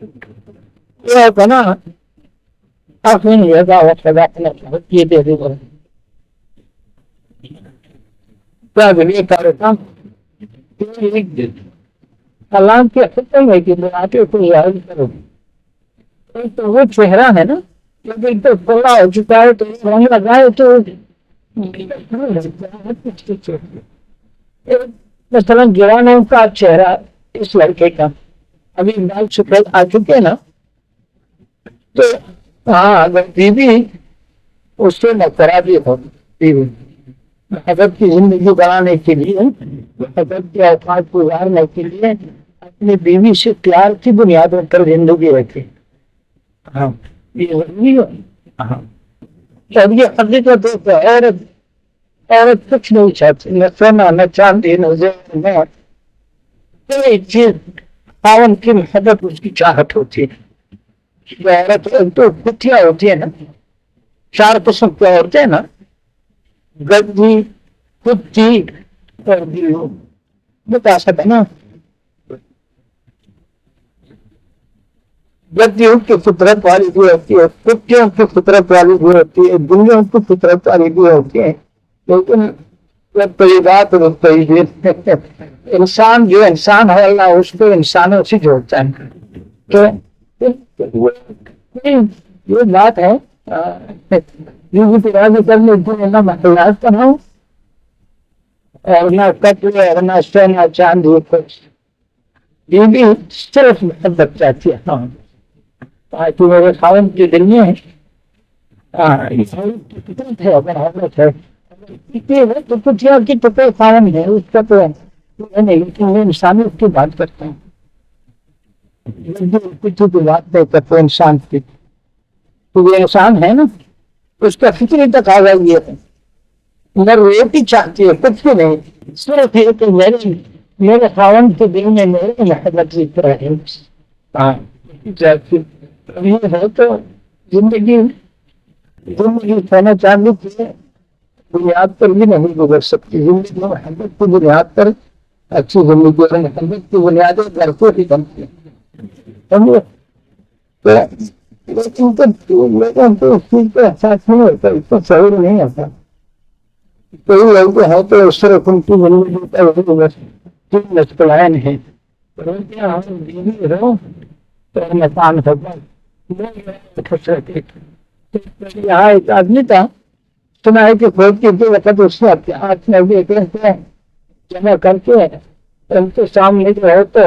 يا بنات عارفين يا وكذا يدي بعد یہ کارکم کلام کی حکم ہے کہ بناتے کو یاد کرو. ایک تو وہ چہرہ ہے نا جب ایک تو بڑا ہو چکا ہے تو رنگ لگائے تو مثلا جوانوں کا چہرہ اس لڑکے کا ابھی بال سفید آ چکے نا تو ہاں اگر بیوی اس سے نقرابی ہو بیوی محبت کی زندگی بنانے کے لیے محبت کے اوقات گزارنے کے لیے اپنی بیوی سے پیار کی بنیادوں پر زندگی رکھے. ہاں یہ ضروری ہے. ہاں جب یہ حقیقت ہے تو عورت کچھ نہیں چاہتی نہ سونا نہ چاندی نہ زیور نہ کوئی چیز. خاوند کی محبت اس کی چاہت ہوتی ہے. جو عورت تو کتیاں ہوتی ہے نا 4 قسم کی عورتیں نا گدی کتی اور دیو بتا سکتے نا. گدیوں کی فطرت والی بھی ہوتی ہے کتیوں کی فطرت والی بھی ہوتی ہے دنوں کی فطرت والی بھی ہوتی ہے لیکن طیبات اور طیبین انسان جو انسان ہے اللہ اس کو انسانوں سے جوڑتا ہے. تو یہ بات ہے کرنے کے نہ محلات بناؤ اور نہ کپڑے اور نہ سونا چاندی کچھ. یہ بھی صرف محبت چاہتی ہے. تو میرے خاوند کے دل میں فطرت ہے اگر حضرت ہے تو کچھ کی تو کوئی خاوند ہے اس کا تو نہیں لیکن وہ انسانیت کی بات کرتے ہیں کچھ کی بات نہیں کرتے انسان کی. تو یہ انسان ہے نا اس کا فطری تقاضا یہ ہے نہ روٹی چاہتی ہے کچھ بھی نہیں صرف یہ کہ میرے خاوند کے دل میں میرے محبت ذکر ہے. ہاں یہ ہے تو زندگی سونا چاندی کی بنیاد پر بھی نہیں گزر سکتی. زندگی محبت کی بنیاد پر اچھی زندگی اور محبت کی بنیادیں گھر کو ہی بنتی ہیں. لیکن تو اس چیز پہ احساس نہیں ہوتا اس کو شعور نہیں ہوتا. کوئی لوگ ہے تو اس طرح ان کی زندگی مسکرائن ہے بیوی رہو تو مکان ہوگا. یہاں ایک آدمی تھا سنا ہے کہ خود کے وقت اس نے ہاتھ میں بھی ایک جمع کر کے ان کے سامنے جو ہے تو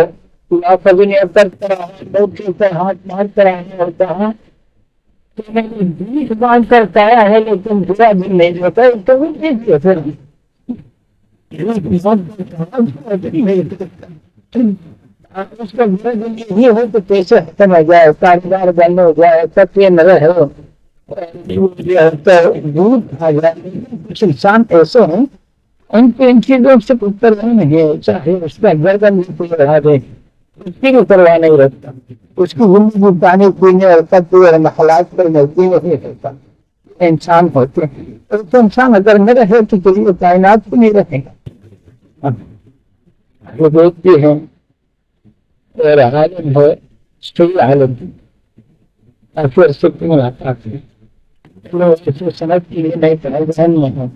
کرتا ہے لوگ کے اوپر ہاتھ مارتا ہے اور کہا کہ میں نے بیس باندھ کر کہا ہے لیکن برا دن نہیں ہوتا تو وہ نہیں دیا پھر اس کا برا دن یہ ہو تو پیسے ختم ہو جائے کاروبار بند ہو جائے سب یہ نظر ہو دودھ آ جائے. کچھ انسان ایسے ہیں ان چیزوں سے پتر نہیں ہے چاہے اس میں گردن بھی بڑھا دے اس کی بھی پرواہ نہیں رکھتا. اس کی زندگی پانی پینے اور تقوی اور حالات پر نزدیک نہیں رہتا. انسان ہوتے ہیں تو انسان اگر نہ رہے تو چلیے کائنات کو نہیں رہے گا. وہ دیکھتے ہیں عالم ہے صحیح عالم اور پھر سکھ ملاقات ہے صنعت کے لیے نہیں پڑھائی ذہن میں ہے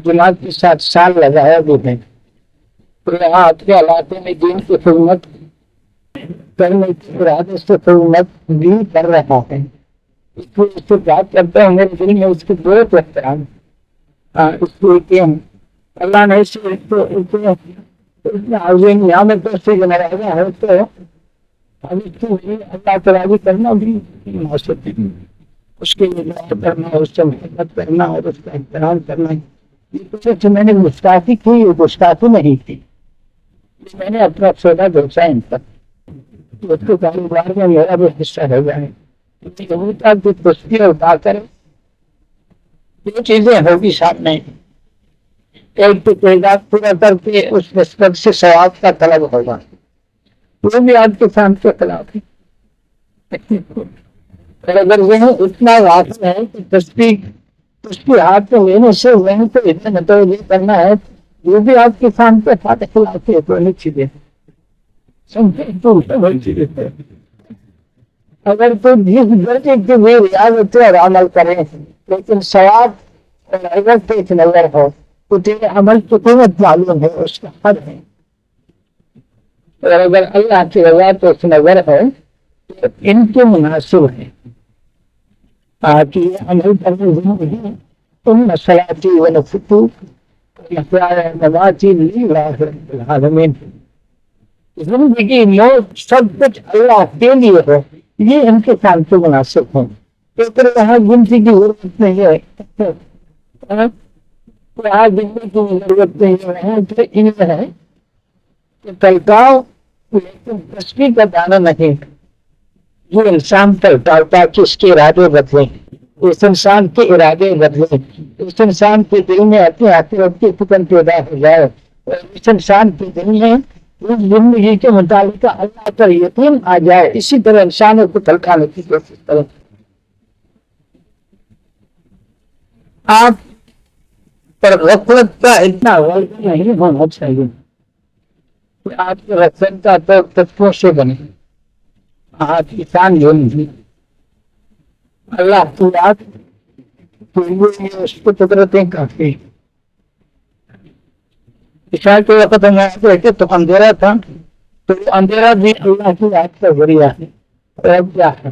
جماعت کے ساتھ سال لگایا بھی ہے. تو یہاں آپ کے علاقے میں دین کی خدمت کرنے کے ارادے سے خدمت بھی کر رہا ہے. اس سے بات کرتا ہوں میرے دل میں اس کی بہت احترام اس لیے کہ اللہ نے یہاں میں پیسے بنایا ہے تو اللہ تعالی کرنا بھی موسم اس کے لیے دعا کرنا اس سے محبت کرنا اور اس کا احترام کرنا. یہ میں نے گستاخی کی یہ گستاخی نہیں کی. میں نے اپنا سودا بیچا ان پر اس کے کاروبار میں میرا بھی حصہ ہو جائے پستی اور با کر یہ چیزیں ہوگی سامنے ایک تو تعداد پورا کر کے اس نسبت سے ثواب کا طلب ہوگا. وہ بھی آپ کے سامنے کے خلاف ہے. اور اگر وہ اتنا واقع ہے کہ تصدیق اس کے ہاتھ میں لینے سے وہیں تو اتنا متوجہ کرنا ہے وہ بھی آپ کے سامنے کے خلاف ہے تو نہیں چیزیں اگر تو جس درجے کی بھی ریاضت اور عمل کرے لیکن ثواب اور اگر پیش نظر ہو تو تیرے عمل کی قیمت معلوم ہے، اس کا حد ہے. اور اگر اللہ کی رضا پیش نظر ہے تو ان کے مناسب ہے. آج یہ عمل کرنے زندگی ان صلاتی و نسکی محیای مماتی للہ رب العالمین، زندگی موت سب کچھ اللہ کے لیے ہو، یہ ان کے کام سے مناسب ہوں. پھر وہاں گنتی کی ضرورت نہیں ہے، وہاں گنتی کی ضرورت نہیں ہے. وہاں تو ان ہے کہ تلکاؤ لیکن تسبیح کا دانا نہیں. جو انسان تلکاؤتا کہ اس کے ارادے بدلیں، اس انسان کے ارادے بدلیں، اس انسان کے دل میں اپنے آخرت کی فکر پیدا ہو جائے، اور اس انسان کے دل میں اس زندگی کے متعلق اللہ پر یقین آ جائے. اسی طرح انسانوں کو تلکانے کی کوشش کریں. آپ پر غفلت کا اتنا غلط نہیں ہونا چاہیے کہ آپ کے غفلت کا تو تتووں سے بنے. آپ کسان جو نہیں اللہ کی یاد اس کو قدرتیں کافی. عشاء کے وقت ہم بیٹھے تو اندھیرا تھا، تو اندھیرا بھی اللہ کی یاد کا ذریعہ ہے. اور کیا ہے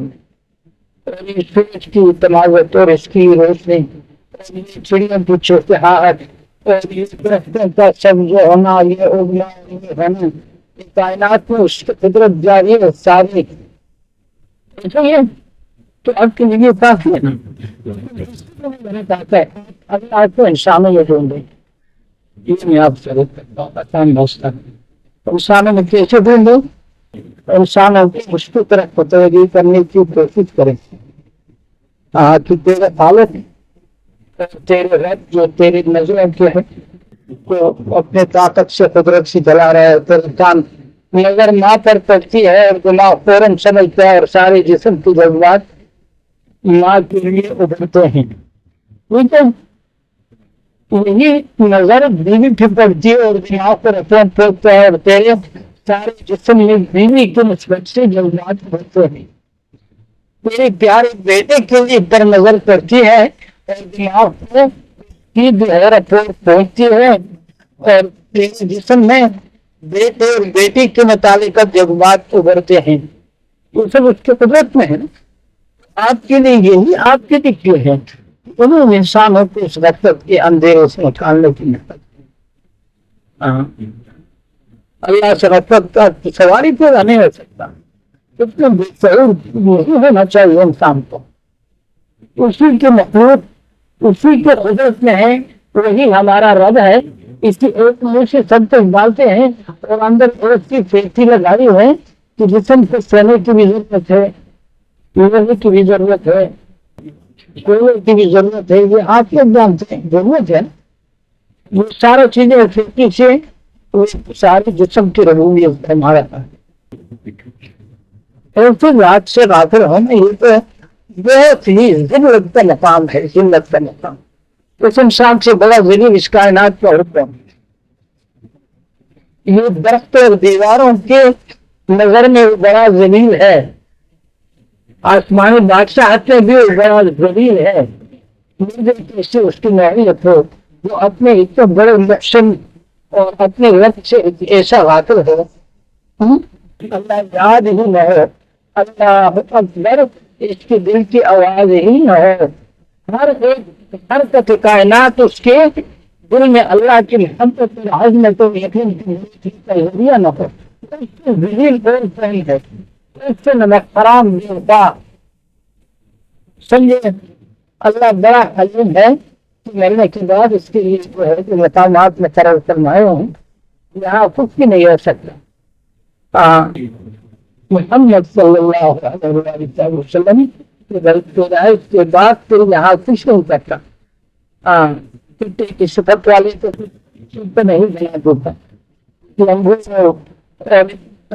اس کی تماوت اور اس کی روشنی، چڑیوں کی چہچہاہٹ، اور یہ درختوں کا سبز ہونا، یہ اگنا، یہ ہونا، یہ کائنات میں اس کی قدرت جاری ہے ساری. تو اب کی لیے کافی ہے نا. چاہتا ہے اللہ کو انسانوں میں ڈھونڈ دیں. یہ میں آپ سے آسان دوست انسانوں میں کیسے ڈھونڈوں؟ انسانوں کی اس کی طرف متوجہ کرنے کی کوشش کریں. کہ تیرے حالت تیرے رب جو تیری نظروں کے ہے تو اپنے طاقت سے قدرت سے چلا رہا ہے. تو انسان نظر ماں پر پڑتی ہے اور دماغ فوراً سمجھتا ہے اور سارے جسم کی جذبات ماں کے لیے ابھرتے ہیں. ٹھیک ہے، یہی نظر بیوی پہ پڑتی ہے اور دماغ پر اپنا پڑتا ہے اور تیرے سارے جسم میں بیوی کی نسبت سے جذبات ابھرتے ہیں. تیرے پیارے بیٹے کے لیے پر نظر پڑتی ہے اور دماغ کی پہنچتی ہے اور تیرے جسم میں بیٹے اور بیٹی کے متعلق جذبات ابھرتے ہیں. وہ سب اس کے قدرت میں ہے. آپ کے لیے یہی آپ کے لیے ہے انہوں نے انسانوں کو اس غفلت کے اندھیرے سے نکالنے کی محنت. اللہ سے غفلت کا سواری پیدا نہیں ہو سکتا. یہی ہونا چاہیے انسان کو. اسی کے مخلوق اسی کے قدرت میں ہے، وہی ہمارا رب ہے. اس کی ایک منہ سے سب تک ڈالتے ہیں اور اندر ایک کی پیٹی لگائی ہے کہ جسم کو سونے کی بھی ضرورت ہے، لوہے کی بھی ضرورت ہے، کوئلے کی بھی ضرورت ہے. یہ آپ لوگ جانتے ہیں ضرورت ہے. یہ سارا چیزیں فیکٹری سے سارے جسم کی ربوبیت ہمارا ہے. اور پھر رات سے غافل ہونا یہ تو بہت ہی ذلت کا مقام ہے. ذلت کا مقام اس انسان سے بڑا ذلیل اس کائنات کا حکم. یہ درخت اور دیواروں کے نظر میں بڑا ذلیل ہے، آسمانی بادشاہت میں بھی بڑا ذلیل ہے. سے اس کی نوعیت ہو جو اپنے اتنے بڑے محسن اور اپنے رب سے ایسا غافل ہو. اللہ یاد ہی نہ ہو، اللہ اکبر اس کے دل کی آواز ہی نہ ہو. ہر ایک حرکت کائنات اس کے دل میں اللہ کی محبت اور عظمت و یقین کی ذریعہ نہ ہو. ذلیل اور فہم ہے، اس سے نمک حرام نہیں ہوتا. سمجھے اللہ بڑا حلیم ہے کہ مرنے کے بعد اس کے لیے جو ہے کہ مقامات میں قرار فرمائے ہوں یہاں کچھ بھی نہیں ہو سکتا. محمد صلی اللہ علیہ وسلم پیدائش کے بعد پھر یہاں کچھ نہیں کرتا. چٹے کی صفت والے تو چپ نہیں بنا دیتا.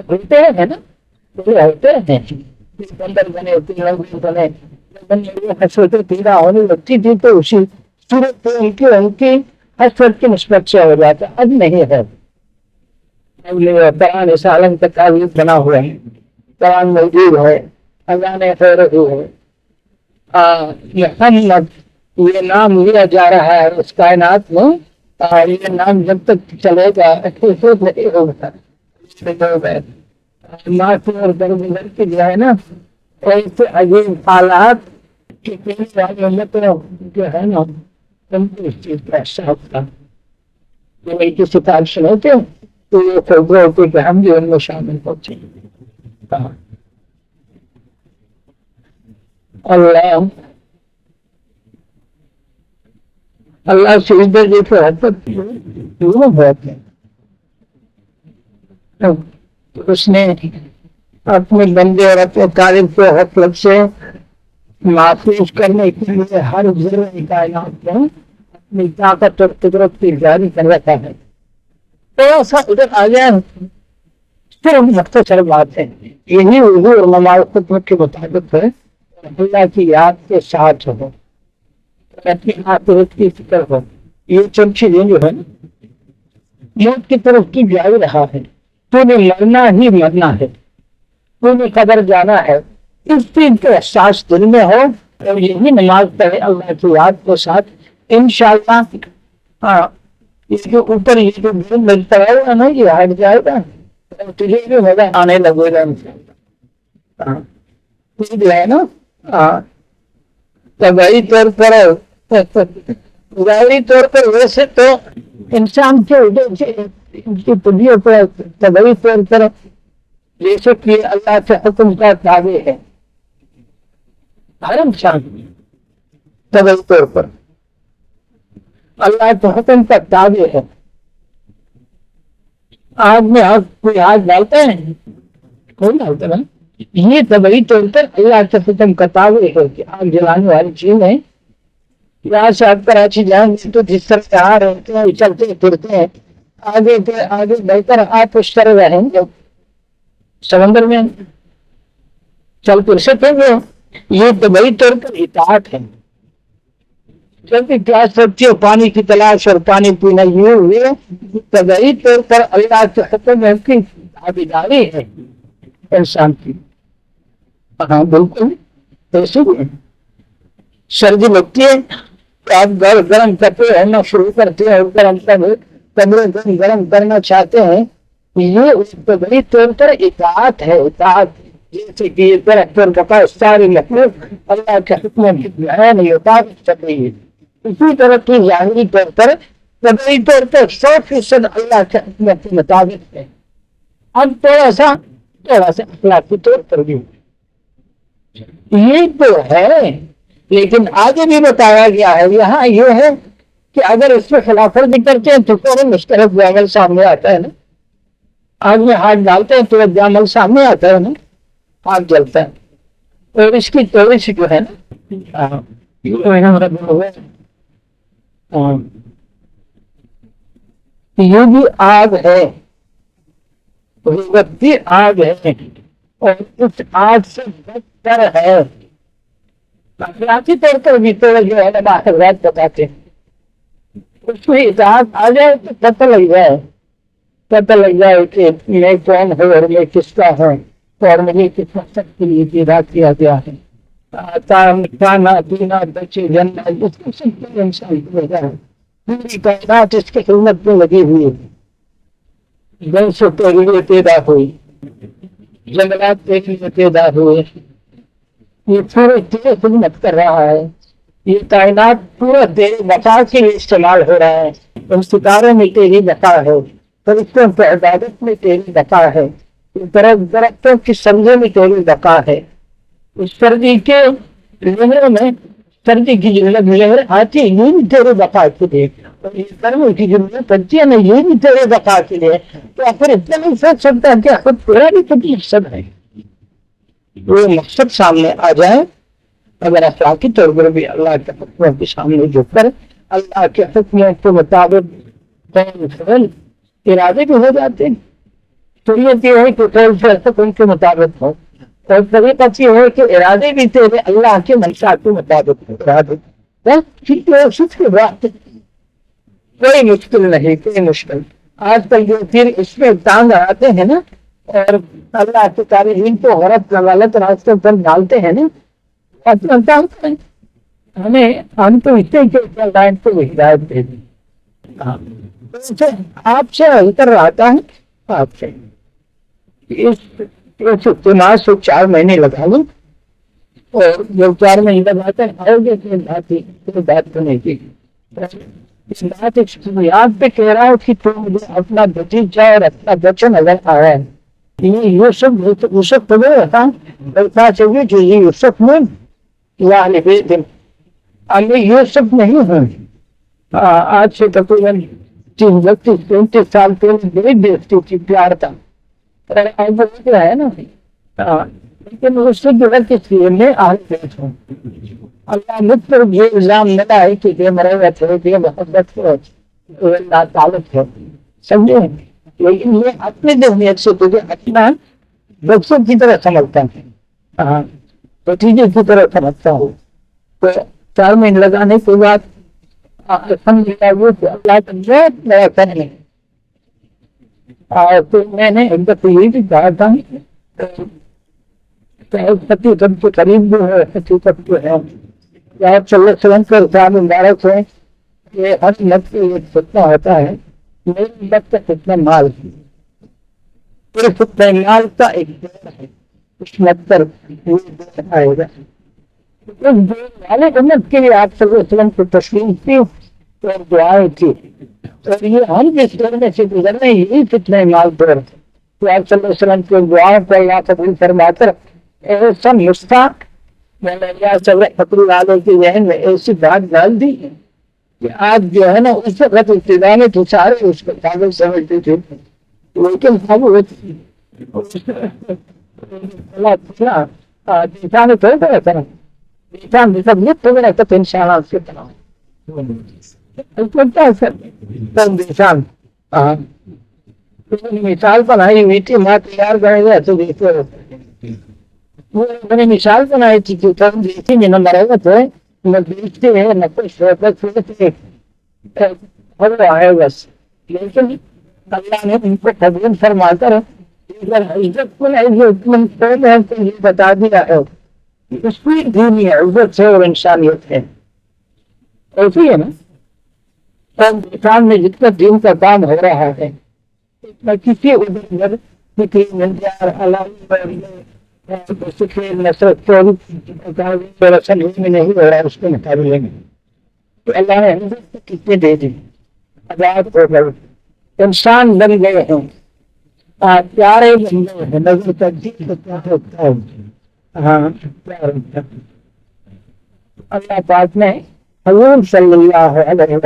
ہوتے ہیں نا ہوتے ہیں بندر بنے بنے حسرت پیدا ہونے لگتی تھی تو اسی صورت ان کی حسرت کی نسبت سے ہو جاتا. اب نہیں ہے. قرآن سالن کا تعویذ بنا ہوا ہے، قرآن موجود ہے. اللہ نے خیر ہے محمد یہ نام لیا جا رہا ہے اس کائنات میں، یہ نام جب تک چلے گا نہیں ہوگا۔ معافی اور درگزر کی جو ہے نا ایسے عجیب حالات کہ پہلے والی امتوں جو ہے نا ان کو اس چیز کا احساس تھا کہ بھائی کسی کتاب سنوتے تو یہ خبر ہوتی کہ ہم بھی ان میں شامل ہوتے ہیں۔ اللہ سے اس درجے پر حد دونوں بہت ہیں، اس نے اپنے بندے اور اپنے طالب کو غفلت سے محفوظ کرنے کے لیے ہر ذرے کائنات میں اپنی طاقت اور قدرت کی جاری کر رکھا ہے۔ تھوڑا سا ادھر آ جائے صرف مختصر بات ہے، یہی اردو اور نماز خدمت کے مطابق ہے، اللہ کی یاد کے ساتھ ہو، اپنی آخرت کی فکر ہو، یہ سب چیزیں جو ہے موت کی طرف کی جا رہا ہے، تو نے مرنا ہی مرنا ہے، تو نے قدر جانا ہے، اس چیز کا احساس دل میں ہو اور یہی نماز پڑھے اللہ کی یاد کے ساتھ، انشاءاللہ اس کے اوپر یہ جو دل ملتا ہے نا یہ ہٹ جائے گا، تجھے بھی مزہ آنے لگے گا جو ہے نا۔ طبعی طور پر ویسے تو انسان کے ان کی طبیعت پر طبعی طور پر جیسے کہ اللہ کے حکم کا تابع ہے ہر انسان، طبعی طور پر اللہ کے حکم کا تابع ہے۔ آگ میں کوئی آگ ڈالتا ہے؟ کوئی ڈالتا ہے؟ یہ طبعی طور پر اللہ کے حکم کا تابع ہے کہ آگ جلانے والی چیز ہے۔ یہاں سے آپ کراچی جائیں گے تو جس طرح سے آ رہتے ہیں چلتے پھرتے ہیں، آگے بہتر آپ اس طرح رہیں گے، سمندر میں چل پھر سکیں گے، یہ طبعی طور پر اطاعت ہے۔ جب بھی پیاس لگتی ہے پانی کی تلاش اور پانی پینا یہ ہوئے طبعی طور پر اللہ کے حکم کی تابعداری ہے انسان کی۔ ہاں بالکل ایسے بھی سردی لگتی ہے تو آپ گرم کپڑے پہننا شروع کرتے ہیں اور کمرے گرم کرنا چاہتے ہیں، یہ اس طبعی طور پر اطاعت ہے۔ اطاعت جیسے کہ یہ درخت پر بقا ساری مخلوق اللہ کے حکم کی نہیں اطاعت چل رہی ہے، اسی طرح کی ظاہری طور پر طبعی طور پر 100% اللہ کے حکم کے مطابق ہے۔ اب تھوڑا سا اخلاقی طور پر بھی یہ تو ہے، لیکن آگے بھی بتایا گیا ہے یہاں یہ ہے کہ اگر اس میں خلاف ورزی کرتے ہیں تو فوراً مشترک عمل سامنے آتا ہے نا، آگ میں ہاتھ ڈالتے ہیں تو عمل سامنے آتا ہے نا، آگ جلتا ہے، اور اس کی توڑی سے جو ہے نا یہ بھی آگ ہے، بھی آگ ہے اور اس آگ سے بدتر ہے۔ اخلاقی طور پر بھی تو جو ہے نا آخرات بتاتے ہیں، اس میں اطاعت آ جائے تو پتہ لگ جائے کہ میں کون ہوں اور میں کس کا ہوں اور مجھے کس مقصد کے لیے پیدا کیا گیا ہے۔ کھانا پینا بچے جنت اس کو سب انسان کو ہے، پوری کائنات اس کی خدمت میں لگی ہوئی ہے، جن سے پہلے پیدا ہوئی، جنگلات پہلے پیدا ہوئے، یہ پورے تیرے خدمت کر رہا ہے، یہ کائنات پورا تیرے بقا کے لیے استعمال ہو رہا ہے، ان ستاروں میں تیری بقا ہے، فرشتوں کی عبادت میں تیری بقا ہے، درختوں کی سبزوں میں تیری بقا ہے۔ اس سردی کے لہروں میں سردی کی جو لہر آتی ہے یہ بھی تیرے بقا کے لیے، اور یہ گرمی کی جو پڑتی ہے نا یہ بھی تیرے بقا کے لیے، تو آخر اتنا نہیں سوچ سکتا کہ خود تیرا بھی کچھ مقصد ہے۔ وہ مقصد سامنے آ جائے اگر اخلاقی طور پر بھی اللہ کے حکموں کے سامنے جھک کر اللہ کے حکموں کے مطابق ارادے بھی ہو جاتے ہیں، شریعت یہ ہے کہ قول سے حکم کے مطابق ہو، اور طریقت یہ ہے کہ ارادے بھی تیرے اللہ کے منشا کے مطابق ہو، ارادے کوئی مشکل نہیں، کوئی مشکل۔ آج کل جو پھر اس میں ٹانگ آتے ہیں نا اور اللہ کے طالبین کو غلط راستے پر ڈالتے ہیں نا، ہم تو اتنے کے لائن کو ہدایت دے دیں۔ آپ سے انتر آتا ہے، آپ سے اس اجتماع سے 4 مہینے لگا لوں، اور جب 4 مہینے لگاتے ہیں آؤ گے کوئی بات تو نہیں کی۔ اس بات یاد پہ کہہ رہا ہوں کہ تم مجھے اپنا بھتیجا اور اپنا بچہ نظر آ رہا ہے۔ یہ یوسف تمہیں بتا چاہیے جو یہ یوسف میں یوسف نہیں ہوں۔ آج سے تقریباً 30-35 سال پہلے میری بیٹی تھی، پیار تھا ہے نا، لیکن اس سے جڑا کس لیے میں آج بیٹھ ہوں۔ اللہ مجھ پر یہ الزام نہ لائے کہ یہ مروت ہے، یہ محبت ہے، اللہ تعلق ہے، سمجھے؟ لیکن یہ اپنے ذہنیت سے تجھے اپنا بچوں کی طرح سمجھتا ہے، بھتیجے کی طرح سمجھتا ہوں۔ تو 4 مہینے لگانے کے بعد اللہ میرا پہلے تو میں نے ایک دفعہ یہ بھی کہا تھا سب کے قریب جو ہے حقیقت جو ہے آپ صلی اللہ علیہ وسلم کا رسالہ مبارک ہے کہ ہر نفس ایک فتنہ ہوتا ہے، میری نفس کا فتنہ مال پورے فتنہ مال کا ایک دور ہے، اس نفس پر آئے گا۔ والے امت کے لیے آپ صلی اللہ علیہ وسلم کو تسلیم تھی اور دعائیں تھی، اور یہ ہم جس دور میں سے گزرنے یہی فتنہ مال پر تو آپ صلی اللہ علیہ وسلم کی دعاؤں کو اللہ قبول فرما کر ایسا نسخہ والوں کے ذہن میں ایسی بات ڈال دی کہ آپ جو ہے نا اس وقت ابتدا میں تو سارے اس کو پاگل سمجھتے تھے، لیکن اب مثال بنائی میٹھی ماں تیار کرے گا تو میں نے مثال بنائی تھی کہ تم دیکھیں گے نہ مروت ہے نہ بیچتے ہیں نہ کوئی شہرت ہے بس، لیکن اللہ نے ان کو تبدیل فرما کر عزت یہ بتا دیا ہے اس کی دینی ہے، عزت سے اور انسانیت ہے، ایسی ہے نا۔ انسان میں جتنا دین کا کام ہو رہا ہے اتنا کسی ادھر نصرت میں نہیں ہو رہا ہے، اس کے مقابلے میں تو اللہ نے کتنے دے دی، آزاد ہو گئے، انسان بن گئے ہیں، پیارے بن گئے ہیں، نظر تجدید ہوتا ہے۔ ہاں اللہ پاک نے حضور صلی اللہ علیہ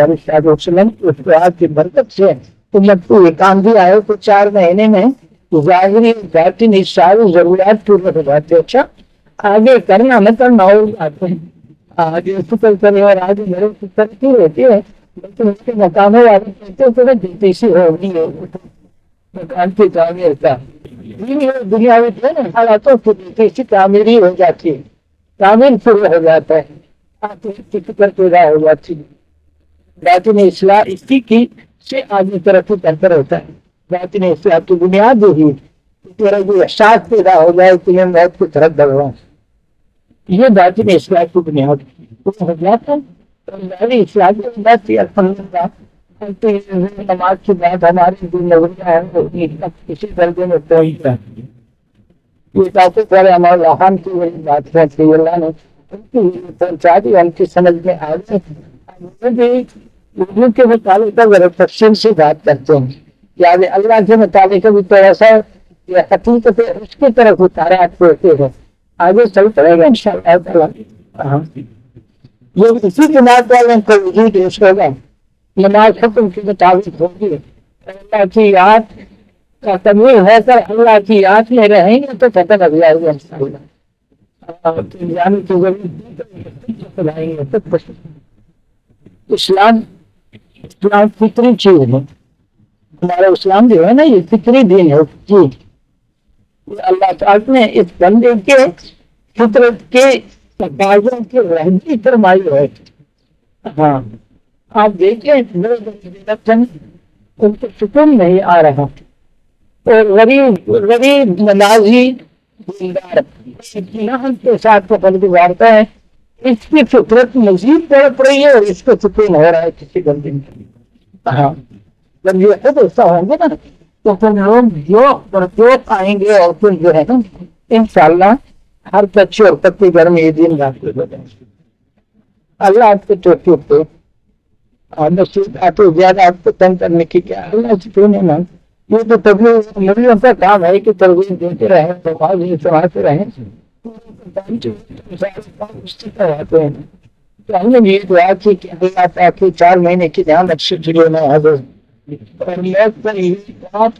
وسلم اس دعا کی برکت سے امت کو یہ کام دیا ہے تو 4 مہینے میں ظاہری باطنی ساری ضروریات پورے ہو جاتے۔ اچھا آگے کرنا مت کرنا ہو جاتے ہیں، آگے فکر کرے اور آگے میرے فکر کی رہتی ہے، لیکن اس کے مقامے والے کہتے ہیں جلدی سی ہوگی مکان کی تعمیر کا دنیاوی حالاتوں کی جلدی سی تعمیر ہی ہو جاتی ہے، تعمیر شروع ہو جاتا ہے، کی فکر پیدا ہو جاتی ہے۔ باطنی اصلاح اسی کی سے آگے طرف بہتر ہوتا ہے، باطنی اصلاح کی بنیاد یہی تیرا جو احساس پیدا ہو جائے کہ میں موت کی طرف بڑھ رہا ہوں، یہ باطنی اصلاح کی بنیاد ہو جاتا ہے۔ اصلاح کی بات الحمدللہ نماز کی بات ہماری نظریہ ہے کسی درجے میں پہنچ رہا ہے، یہ کافی سارے ہمارے اہم کی بات ہے کہ اللہ نے پہنچا دی، ان کی سمجھ میں آ گئی اردو کے متعلق ذرا تفصیل سے بات کرتے ہیں، یعنی اللہ کے متعلق بھی تو ایسا یہ حقیقت اس کی طرف اتارات ہوتے ہیں، آگے چلتے رہے گا انشاءاللہ۔ یہ اسی جماعت والوں کو وجود اس ہوگا، نماز حکم کے مطابق ہوگی، اللہ کی یاد کا تمیر ہے کر اللہ کی یاد میں رہیں گے تو پتہ لگ جائے گا انشاءاللہ۔ اسلام فطری چیز ہے، ہمارا اسلام جو ہے نا یہ فطری دین ہے جی، اللہ تعالیٰ نے اس بندے کے فطرت کے تقاضوں کی رہنمائی فرمائی ہے۔ ہاں آپ دیکھیں ان کو سکون نہیں آ رہا، اور غریب غریب نمازی دیندار اطمینان کے ساتھ وقت گزارتا ہے، اس کی فطرت مزید تڑپ رہی ہے اور اس کو سکون ہو رہا ہے کسی بندے میں۔ ہاں جب یہ خود ایسا ہوں گے نا تو پھر لوگ جوک پر جوک آئیں گے، اور پھر جو ہے نا انشاءاللہ ہر بچے اور پتی گھر میں یہ دن رات ہو جائیں گے۔ اللہ آپ کو توفیق دے اور نصیب آپ کو زیادہ آپ کو تنگ کرنے کی کیا اللہ سے کیوں نہیں مانگ۔ یہ تو تبلیغ نبیوں کا کام ہے کہ ترغیب دیتے رہیں، نماز سناتے رہیں، تو ہم نے یہ دعا کی کہ اللہ پاک کی 4 مہینے کی نعمت سے جلو میں حاضر اور میں پر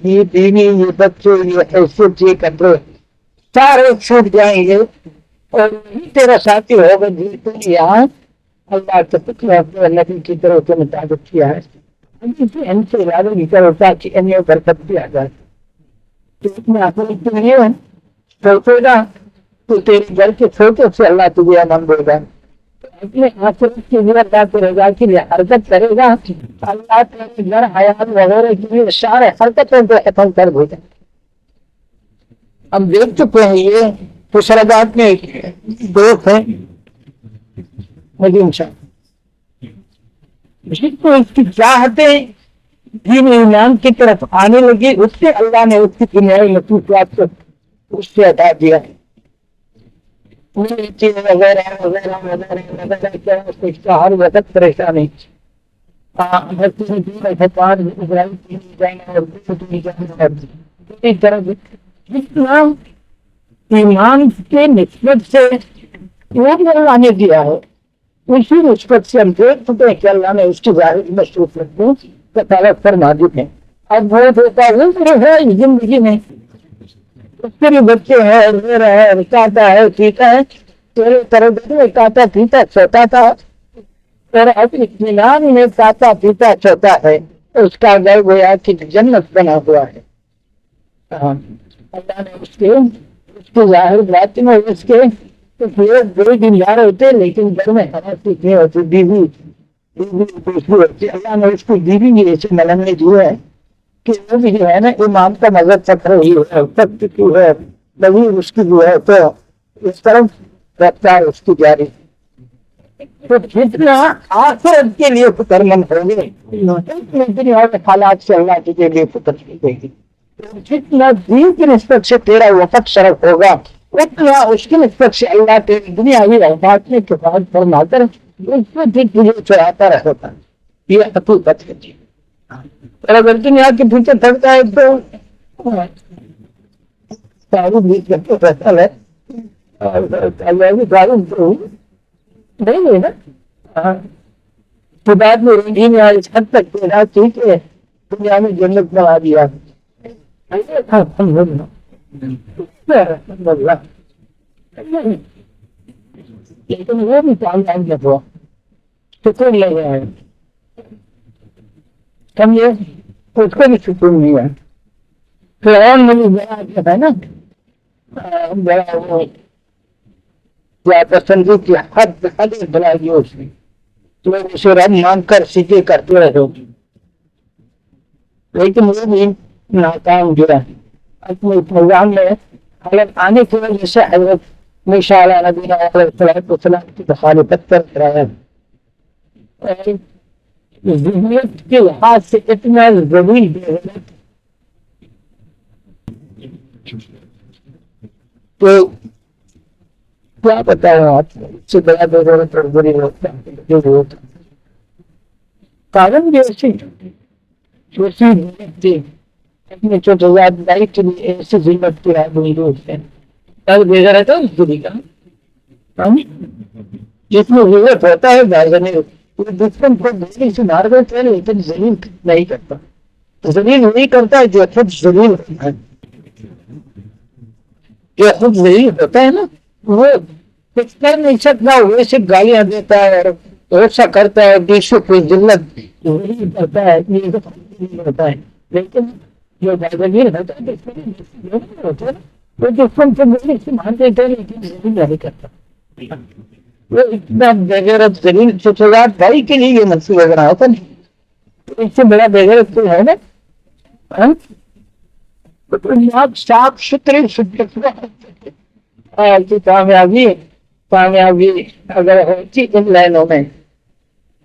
یہ دینی یہ بچے یہ حیثیت یہ قدر سارے چھوٹ جائیں گے اور یہ تیرا ساتھی ہوگا جی تو یہاں اللہ کے نبی کی طرف سے مطابق کیا ہے ان سے ارادہ بھی کرو تاکہ ان میں برکت بھی آ جائے۔ تو اتنا اپنے لیے چھوٹے گا تو تیرے گھر کے چھوٹے سے اللہ تجھے امن دے گا، اپنے آخرت کی لیے اللہ کی رضا کے لیے حرکت کرے گا، اللہ تیرے گھر حیات وغیرہ کے لیے سارے حرکتوں کو ختم کر دے گا۔ ہم دیکھ چکے ہیں یہ فیصلات میں دوست ہیں ندیم صاحب، جس کو اس کی چاہتیں دین ایمان کی طرف آنے لگی اس سے اللہ نے اس کی دنیاوی مصروفیات کو اس سے ہٹا دیا ہے۔ وغیرہ وغیرہ وغیرہ وغیرہ ہر وقت پریشانی جتنا ایمان کے نسبت سے اللہ نے دیا ہے اسی نسبت سے ہم دیکھ چکے ہیں کہ اللہ نے اس کی ظاہر مصروفیت کو کفالت فرما دی ہے۔ اب بہت ہوتا ہے زندگی میں اس کے بھی بچے ہیں، رو رہا ہے، کاتا ہے، پیتا ہے، تیرے طرف میں کاتا پیتا سوتا تھا اور اب اطمینان میں کاتا پیتا سوتا ہے، اس کا گھر گویا کہ جنت بنا ہوا ہے۔ اللہ نے اس کے ظاہر باطن میں اس کے بڑے دیندار ہوتے لیکن گھر میں ہوا سیکھنے ہوتی بیوی ہوتی، اللہ نے اس کو بیوی بھی ایسے ملنے دی ہے کہ وہ بھی جو ہے نا ایمان کا مذہب چکھ رہی ہے، سخت کی ہے، نبی اس کی جو ہے تو اس طرف رفتار اس کی جاری۔ تو جتنا آخرت کے لیے فکر مند ہوں گے دنیا کے حالات سے اللہ کے لیے فکر کی دے گی، جتنا دین کی نسبت سے تیرا وقت صرف ہوگا اتنا اس کی نسبت سے اللہ تیری دنیاوی اوقات میں کفایت فرما کر اس میں پھر تجھے چڑھاتا رہتا ہے۔ یہ حقیقت ہے جی۔ اور اگر دنیا کے پیچھے تھکتا ہے تو تعارف بھی کرتے رہتا ہے، اللہ بھی تعارف تو نہیں ہے نا، تو بعد میں رنگی میں آج حد تک پیدا کی کہ دنیا میں جنت بنا دیا۔ لیکن وہ بھی کامیاب جب ہوا سکون لے گیا ہے، سمجھے اس کو بھی سکون نہیں ہے۔ فرعون نے بھی بڑا کیا تھا نا، بڑا وہ کیا پسندی کی حد بنا دی اس نے، تو اسے رب مانگ کر سیدھے کرتے رہے، لیکن وہ بھی ناکام جو ہے اپنے پروگرام میں حالت آنے کی وجہ سے حضرت موسیٰ علیہ نبینا علیہ السلام کی مخالفت کر رہا ہے، ذہنیت کے لحاظ سے اتنا ذلیل بے غیرت تو کیا بتاؤں آپ سے بڑا بے غیرت اور بری ہوتا ہے۔ کارن بھی ایسی اپنے چھوٹے یاد دائی کے لیے ایسے ذلت کے آدمی ہوتے ہیں، تب بے غیرت ہے اس بری کا جس میں ضرورت ہوتا ہے بھاگنے، دشمن کو دلی سے مار دیتے ہیں لیکن ذلیل نہیں کرتا، ذلیل نہیں کرتا ہے جو خود ذلیل ہوتا ہے، جو خود ذلیل ہوتا ہے نا وہ کچھ کر نہیں سکتا، وہ صرف گالیاں دیتا ہے اور ایسا کرتا ہے دوسروں کو ذلت کرتا ہے، یہ ہوتا ہے۔ لیکن جو بازگیر ہوتا ہے وہ دشمن سے دلی سے مار دیتا ہے لیکن ذلیل نہیں کرتا، وہ اتنا بغیرت ذلیل چھوٹات بھائی کے لیے یہ منصوبہ بنا ہوتا نہیں، اس سے بڑا بغیرت تو ہے نا۔ بنیاد صاف ستھری کی کامیابی اگر ہوتی ان لائنوں میں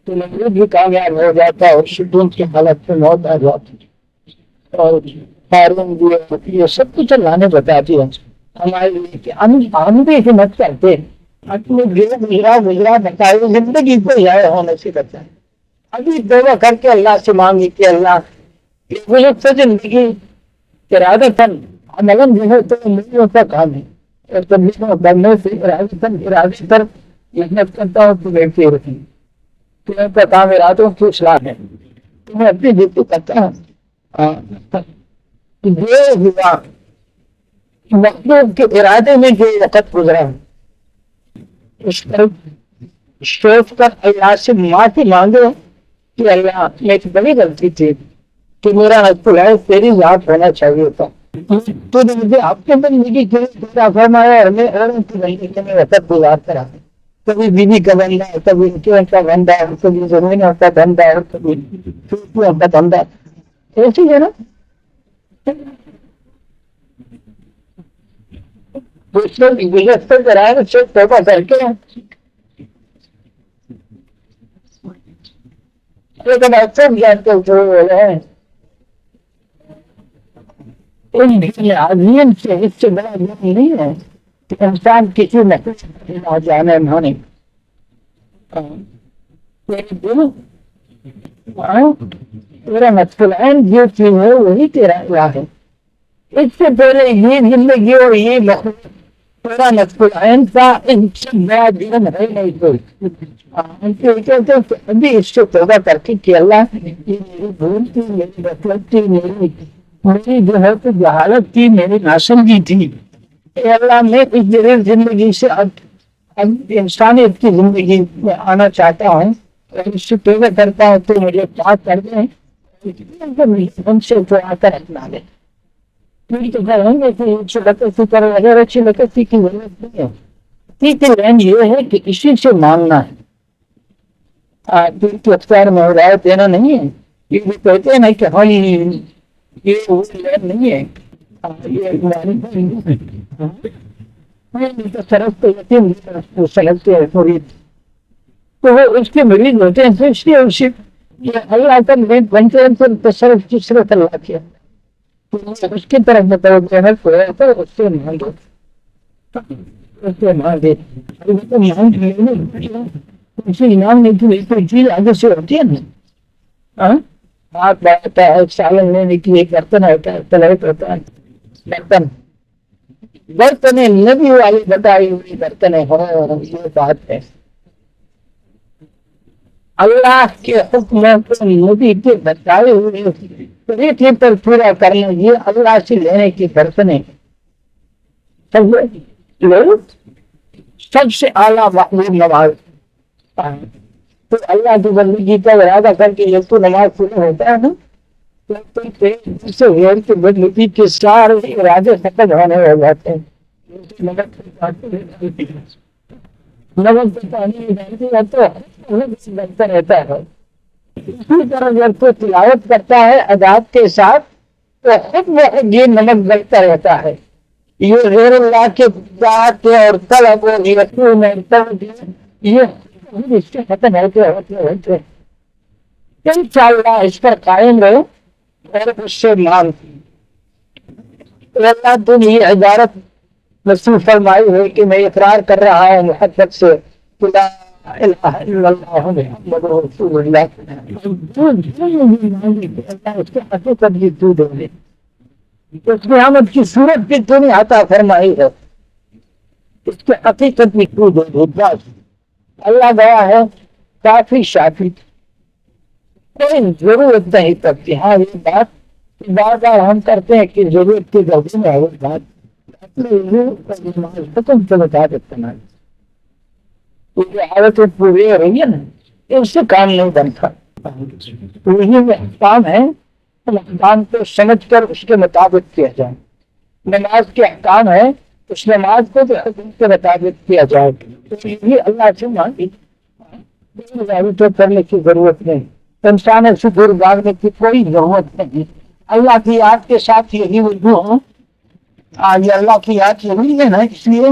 تو مغرب بھی کامیاب ہو جاتا اور شدون کی حالت میں موت آ جاتی اور ہارون بھی یہ سب کچھ اللہ نے بتا دیا ہمارے لیے کہ ہم بھی ہمت کرتے اپنے گزرا بتائے زندگی کو ضائع ہونے سے بچائے ابھی دعا کر کے اللہ سے مانگی کہ اللہ گزشتہ زندگی ارادتاً عملاً جو ہے تو ملوں کا کام ہے اور تبلیغوں کرنے سے ارادتاً محنت کرتا ہوں تو بیٹھتے رہتی تمہیں کا کام ارادوں کی اصلاح ہے تمہیں اپنی ڈیوٹی کرتا ہے جو ہوا مخلوق کے ارادے میں جو وقت گزرا اس پر سوچ کر اللہ سے معافی مانگو کہ اللہ میری بڑی غلطی تھی کہ میرا نقل ہے تیری ذات ہونا چاہیے تھا تو نے مجھے اپنے زندگی کے لیے فرمایا اور میں اوروں کی زندگی میں وقت گزارتا رہا کبھی بیوی کا بندہ ہے کبھی انکیون کا بندہ ہے کبھی زمینوں کا بندہ ہے کبھی چوٹیوں کا بندہ ہے ایسی ہے نا دوسروں کی گزشتہ کرائے سے توبہ کر کے لیکن اکثر جانتے ہوئے ہیں ان عظیم سے اس سے بڑا یہ نہیں ہے کہ انسان کسی نہ جانے ہونے تیرا مطلب جو چیز ہے وہی تیرا الہ ہے اس سے پہلے یہ زندگی اور یہ مخلوق تیرا مطلب کا ان سے بڑا جرم ہے نہیں کوئی ابھی اس سے توبہ کر کے کہ اللہ یہ میری بھول تھی میری غفلت تھی میری جو ہے تو جہالت تھی میری ناسمجھی تھی اے اللہ میں اس جدید زندگی سے اب انسانیت کی زندگی میں آنا چاہتا ہوں اور اس سے توبہ کرتا ہوں تو مجھے پاک کر دیں ان سے دعا کر اپنا لے تو کہیں گے کہ لکسی کر اگر اچھی لکسی کی ضرورت نہیں ہے تیسری لائن یہ ہے کہ اسی سے مانگنا ہے دل کے اختیار میں ہدایت دینا نہیں ہے یہ بھی کہتے ہیں نا کہ ہاں یہ وہ لائن نہیں ہے تو وہ اس کے مریض ہوتے ہیں تو اس لیے اسی اللہ کا بنتے ہیں تصرف کی صورت اللہ کیا اس کی طرف متوجہ ہے تو اس سے مانگے اس سے مانگے اسے انعام نہیں تھی کوئی چیز آگے سے ہوتی ہے نا ہاتھ بیٹھتا ہے سالن لینے کی ایک برتن ہوتا ہے تلوت ہوتا ہے برتن نبی والی بتائی ہوئی برتن ہو یہ بات ہے اللہ کے حکموں کو نبی کے بتائے ہوئے طریقے پر پورا کرنا یہ اللہ سے لینے کی برتنیں سب سے اعلیٰ محبوب نماز تو اللہ کی بندگی کا ارادہ کر کے یہ تو نماز پورا ہوتا ہے نا غیر کے بندگی کے سارے ارادے ختم ہونے ہو جاتے ہیں نمک پانی بنتا رہتا ہے اسی طرح جب کوئی تلاوت کرتا ہے اداب کے ساتھ تو خود یہ نمک گلتا رہتا ہے یہ غیر اللہ کے بات اور طلب و یقین یہ اس سے ختم ہوتے انشاءاللہ اس پر قائم رہو اور اس سے مانگ اللہ تم یہ عبارت نصیب فرمائی ہے کہ میں اقرار کر رہا ہوں محبت سے لا الہ الا اللہ محمد رسول اللہ اس کے حقیقت بھی تو دے لے اس قیامت کی صورت بھی تو نہیں عطا فرمائی ہے اس کے حقیقت بھی تو دے دے بس اللہ گواہ ہے کافی شافی کوئی ضرورت نہیں پڑتی ہاں یہ بات بار بار ہم کرتے ہیں کہ ضرورت کی غلطی میں ہے وہ بات اپنے ختم سے بتا دیتے ہیں جو حالت پوری ہو رہی ہے نا اس سے کام نہیں بنتا وہی میں احکام ہے احکام کو سمجھ کر اس کے مطابق کیا جائے نماز کے احکام ہے اس نماز کو حکم کے مطابق کیا جائے تو یہ اللہ سے مانگی کرنے کی ضرورت نہیں انسان سے دور بھاگنے کی کوئی ضرورت نہیں اللہ کی یاد کے ساتھ یہی وضو ہو. آج اللہ کی یاد ضروری ہے نا، اس لیے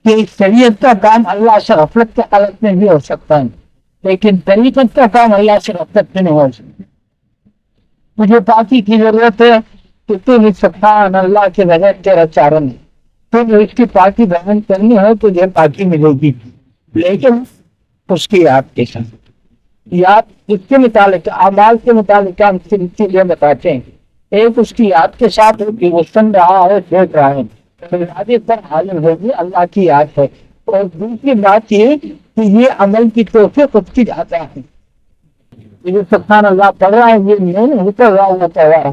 کہ شریعت کا کام اللہ سے غفلت کی حالت میں بھی ہو سکتا ہے، لیکن طریقت کا کام اللہ سے غفلت میں نہیں ہو سکتا. مجھے پاکی کی ضرورت ہے کہ تم سبحان اللہ کے بغیر تیرا چارہ نہیں. تم اس کی پاکی بیان کرنی ہو تو یہ پاکی ملے گی، لیکن اس کی یاد کے ساتھ. یاد اس کے متعلق اعمال کے متعلق ہم چیزیں بتاتے ہیں. ایک اس کی یاد کے ساتھ کہ وہ سن رہا ہے، دیکھ رہا ہے، ارادے پر حاضر ہوگی، اللہ کی یاد ہے. اور دوسری بات یہ کہ یہ عمل کی توفیق اس کی جاتا ہے. یہ سبحان اللہ پڑھ رہا ہے، یہ نہیں اتر رہا ہوتا ہے.